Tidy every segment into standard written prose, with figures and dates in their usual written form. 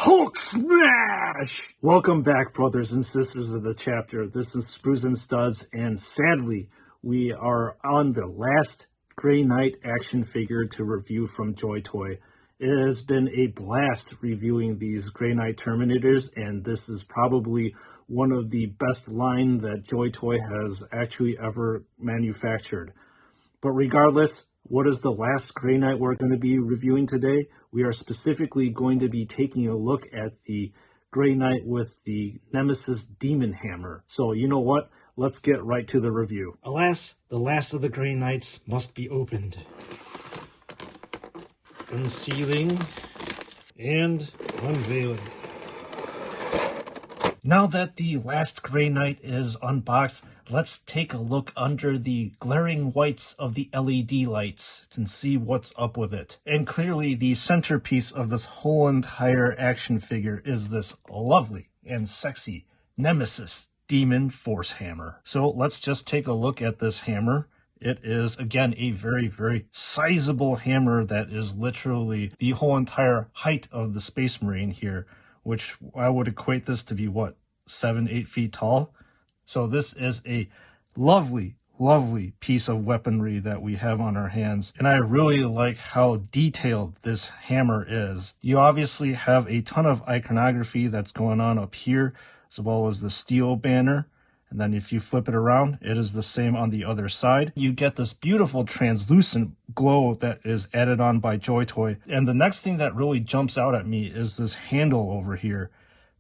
Hulk smash! Welcome back, brothers and sisters of the chapter. This is Sprues and Studs, and sadly, we are on the last Grey Knight action figure to review from JoyToy. It has been a blast reviewing these Grey Knight Terminators, and this is probably one of the best line that JoyToy has actually ever manufactured. But regardless, what is the last Grey Knight we're going to be reviewing today? We are specifically going to be taking a look at the Grey Knight with the Nemesis Daemon Hammer. So you know what? Let's get right to the review. Alas, the last of the Grey Knights must be opened. Unsealing and unveiling. Now that the last Grey Knight is unboxed, let's take a look under the glaring whites of the LED lights and see what's up with it. And clearly the centerpiece of this whole entire action figure is this lovely and sexy Nemesis Daemon Force Hammer. So let's just take a look at this hammer. It is, again, a very, very sizable hammer that is literally the whole entire height of the Space Marine here, which I would equate this to be, what, 7-8 feet tall? So this is a lovely, lovely piece of weaponry that we have on our hands. And I really like how detailed this hammer is. You obviously have a ton of iconography that's going on up here, as well as the steel banner. And then if you flip it around, it is the same on the other side. You get this beautiful translucent glow that is added on by JoyToy. And the next thing that really jumps out at me is this handle over here.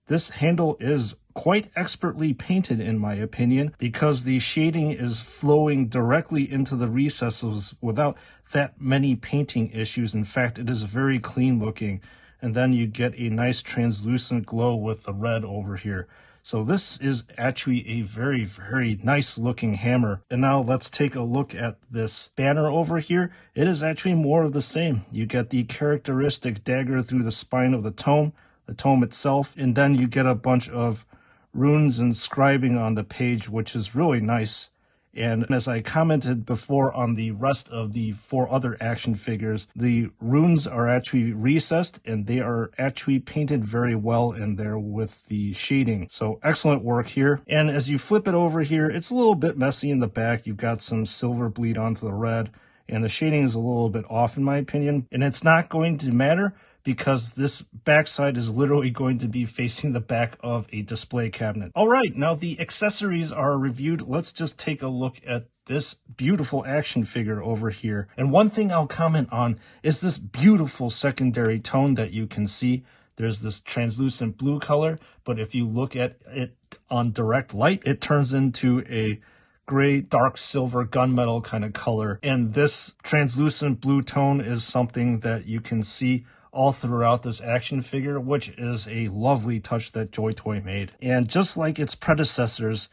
This handle is quite expertly painted, in my opinion, because the shading is flowing directly into the recesses without that many painting issues. In fact, it is very clean looking. And then you get a nice translucent glow with the red over here. So this is actually a very, very nice looking hammer. And now let's take a look at this banner over here. It is actually more of the same. You get the characteristic dagger through the spine of the tome itself, and then you get a bunch of runes and scribing on the page, which is really nice. And as I commented before on the rest of the 4 other action figures, the runes are actually recessed and they are actually painted very well in there with the shading. So excellent work here. And as you flip it over here, it's a little bit messy in the back. You've got some silver bleed onto the red, and the shading is a little bit off in my opinion. And it's not going to matter, because this backside is literally going to be facing the back of a display cabinet. All right, now the accessories are reviewed. Let's just take a look at this beautiful action figure over here. And one thing I'll comment on is this beautiful secondary tone that you can see. There's this translucent blue color, but if you look at it on direct light, it turns into a gray, dark silver gunmetal kind of color. And this translucent blue tone is something that you can see all throughout this action figure, which is a lovely touch that JoyToy made. And just like its predecessors,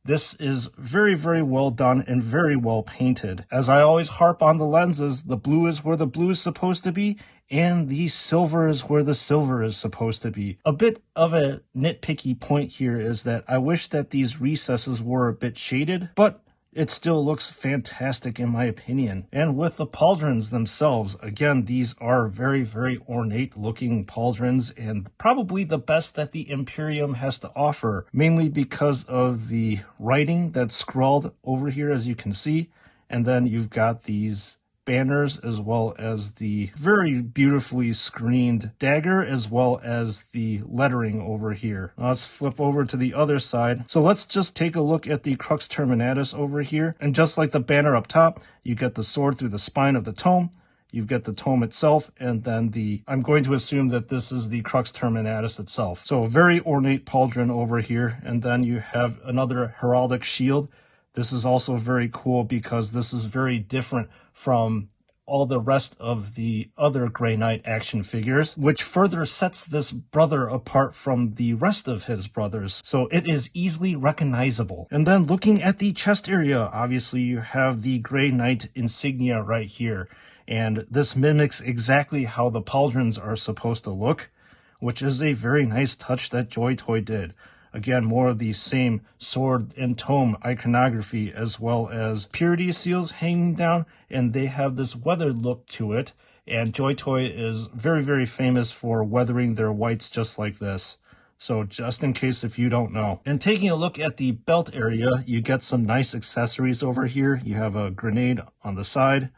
this is very, very well done and very well painted. As I always harp on the lenses, the blue is where the blue is supposed to be, and the silver is where the silver is supposed to be. A bit of a nitpicky point here is that I wish that these recesses were a bit shaded, but it still looks fantastic in my opinion. And with the pauldrons themselves, again, these are very, very ornate looking pauldrons and probably the best that the Imperium has to offer, mainly because of the writing that's scrawled over here, as you can see. And then you've got these banners, as well as the very beautifully screened dagger, as well as the lettering over here. Now let's flip over to the other side. So let's just take a look at the Crux Terminatus over here. And just like the banner up top, you get the sword through the spine of the tome. You've got the tome itself, and then I'm going to assume that this is the Crux Terminatus itself. So a very ornate pauldron over here. And then you have another heraldic shield. This is also very cool because this is very different from all the rest of the other Grey Knight action figures, which further sets this brother apart from the rest of his brothers. So it is easily recognizable. And then looking at the chest area, obviously you have the Grey Knight insignia right here. And this mimics exactly how the pauldrons are supposed to look, which is a very nice touch that JoyToy did. Again, more of the same sword and tome iconography, as well as purity seals hanging down, and they have this weathered look to it. and JoyToy is very, very famous for weathering their whites just like this. So just in case if you don't know. And taking a look at the belt area, you get some nice accessories over here. You have a grenade on the side,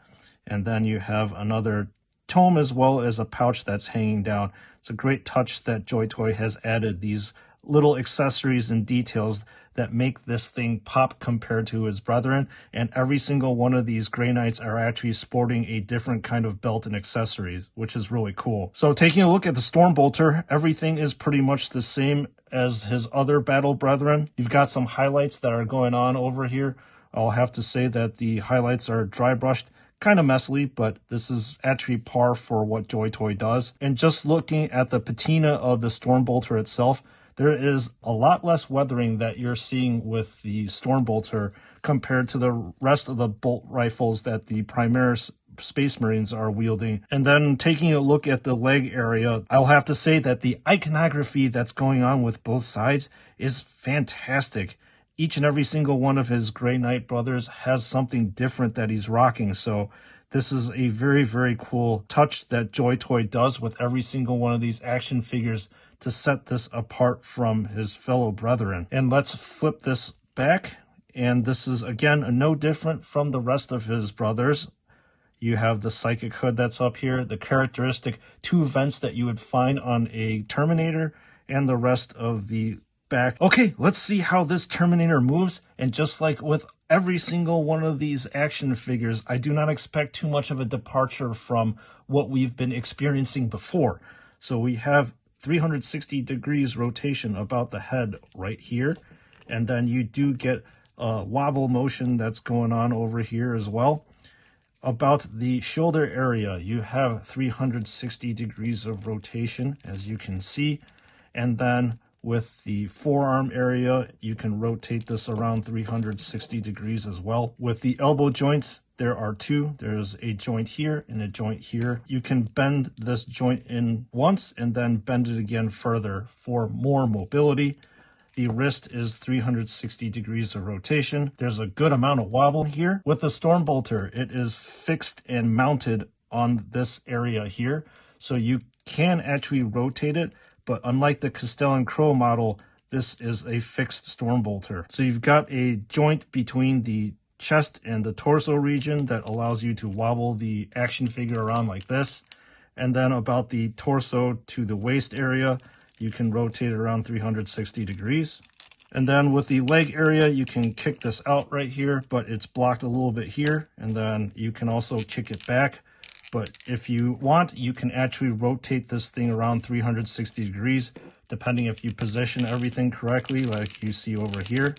and then you have another tome as well as a pouch that's hanging down. It's a great touch that JoyToy has added these little accessories and details that make this thing pop compared to his brethren, and every single one of these Grey Knights are actually sporting a different kind of belt and accessories, which is really cool. So taking a look at the Stormbolter, everything is pretty much the same as his other battle brethren. You've got some highlights that are going on over here. I'll have to say that the highlights are dry brushed, kind of messily, but this is actually par for what JoyToy does. And just looking at the patina of the Stormbolter itself, there is a lot less weathering that you're seeing with the Stormbolter compared to the rest of the bolt rifles that the Primaris Space Marines are wielding. And then taking a look at the leg area, I'll have to say that the iconography that's going on with both sides is fantastic. Each and every single one of his Grey Knight brothers has something different that he's rocking. So this is a very, very cool touch that JoyToy does with every single one of these action figures to set this apart from his fellow brethren. And let's flip this back. And this is, again, no different from the rest of his brothers. You have the psychic hood that's up here, the characteristic 2 vents that you would find on a Terminator, and the rest of the back. Okay, let's see how this Terminator moves. And just like with every single one of these action figures, I do not expect too much of a departure from what we've been experiencing before. So we have 360 degrees rotation about the head right here, and then you do get a wobble motion that's going on over here as well. About the shoulder area, you have 360 degrees of rotation, as you can see, and then with the forearm area, you can rotate this around 360 degrees as well. With the elbow joints, there are 2. There's a joint here and a joint here. You can bend this joint in once and then bend it again further for more mobility. The wrist is 360 degrees of rotation. There's a good amount of wobble here. With the Stormbolter, it is fixed and mounted on this area here. So you can actually rotate it, but unlike the Castellan Crow model, this is a fixed Stormbolter. So you've got a joint between the chest and the torso region that allows you to wobble the action figure around like this. And then about the torso to the waist area, you can rotate it around 360 degrees. And then with the leg area, you can kick this out right here, but it's blocked a little bit here. And then you can also kick it back. But if you want, you can actually rotate this thing around 360 degrees, depending if you position everything correctly, like you see over here,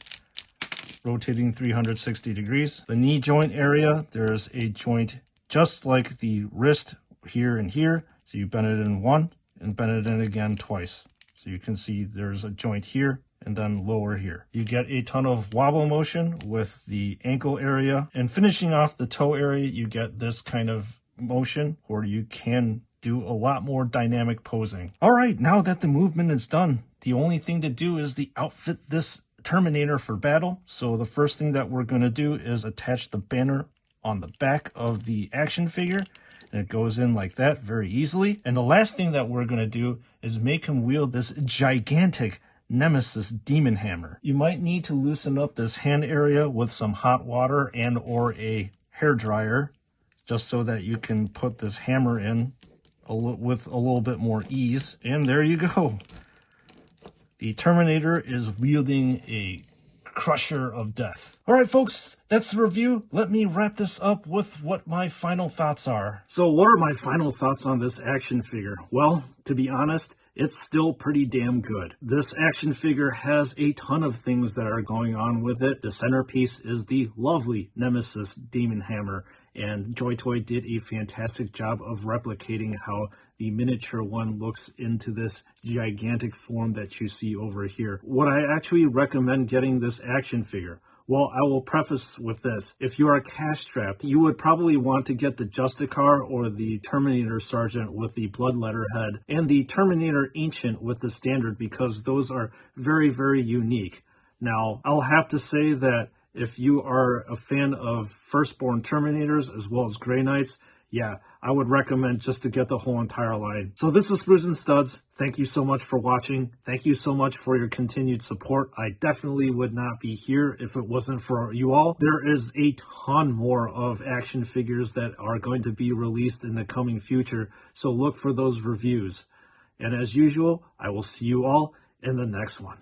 rotating 360 degrees. The knee joint area, there's a joint just like the wrist here and here. So you bend it in one and bend it in again twice. So you can see there's a joint here and then lower here. You get a ton of wobble motion with the ankle area. And finishing off the toe area, you get this kind of motion where you can do a lot more dynamic posing. All right, now that the movement is done, the only thing to do is the outfit this Terminator for battle. So the first thing that we're going to do is attach the banner on the back of the action figure, and it goes in like that very easily. And the last thing that we're going to do is make him wield this gigantic Nemesis Daemon Hammer. You might need to loosen up this hand area with some hot water and or a hair dryer, just so that you can put this hammer in with a little bit more ease. And there you go. The Terminator is wielding a crusher of death. All right, folks, that's the review. Let me wrap this up with what my final thoughts are. So what are my final thoughts on this action figure? Well, to be honest, it's still pretty damn good. This action figure has a ton of things that are going on with it. The centerpiece is the lovely Nemesis Daemon Hammer, and JoyToy did a fantastic job of replicating how the miniature one looks into this gigantic form that you see over here. Would I actually recommend getting this action figure? Well, I will preface with this. If you are cash-strapped, you would probably want to get the Justicar or the Terminator Sergeant with the blood letterhead and the Terminator Ancient with the standard, because those are very, very unique. Now, I'll have to say that if you are a fan of Firstborn Terminators as well as Grey Knights, yeah, I would recommend just to get the whole entire line. So this is Sprues and Studs. Thank you so much for watching. Thank you so much for your continued support. I definitely would not be here if it wasn't for you all. There is a ton more of action figures that are going to be released in the coming future, so look for those reviews. And as usual, I will see you all in the next one.